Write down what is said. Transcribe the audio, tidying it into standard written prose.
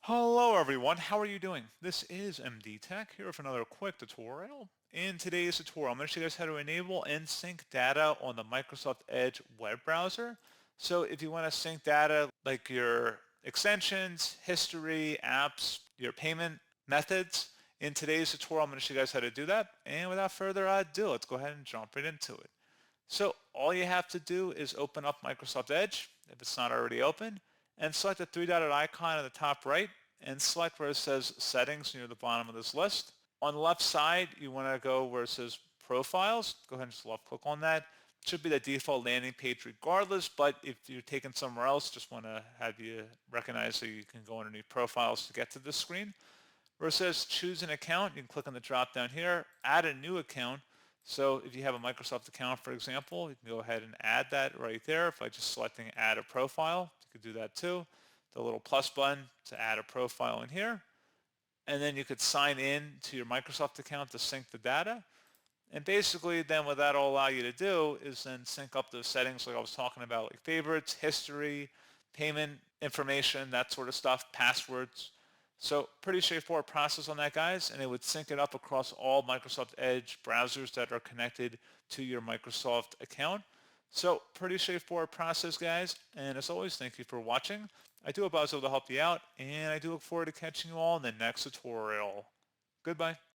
Hello everyone, how are you doing? This is MD Tech here with another quick tutorial. In today's tutorial, I'm going to show you guys how to enable and sync data on the Microsoft Edge web browser. So if you want to sync data like your extensions, history, apps, your payment methods, in today's tutorial, I'm going to show you guys how to do that. And without further ado, let's go ahead and jump right into it. So all you have to do is open up Microsoft Edge if it's not already open, and select the three-dotted icon at the top right and select where it says settings near the bottom of this list. On the left side, you want to go where it says profiles. Go ahead and just left click on that. It should be the default landing page regardless, but if you're taken somewhere else, just want to have you recognize so you can go underneath profiles to get to this screen. Where it says choose an account, you can click on the drop down here, add a new account. So if you have a Microsoft account, for example, you can go ahead and add that right there by just selecting add a profile. You could do that too. The little plus button to add a profile in here. And then you could sign in to your Microsoft account to sync the data. And basically then what that'll allow you to do is then sync up those settings like I was talking about, like favorites, history, payment information, that sort of stuff, passwords. So pretty straightforward process on that, guys, and it would sync it up across all Microsoft Edge browsers that are connected to your Microsoft account. So pretty straightforward process, guys, and as always, thank you for watching. I do hope I was able to help you out, and I do look forward to catching you all in the next tutorial. Goodbye.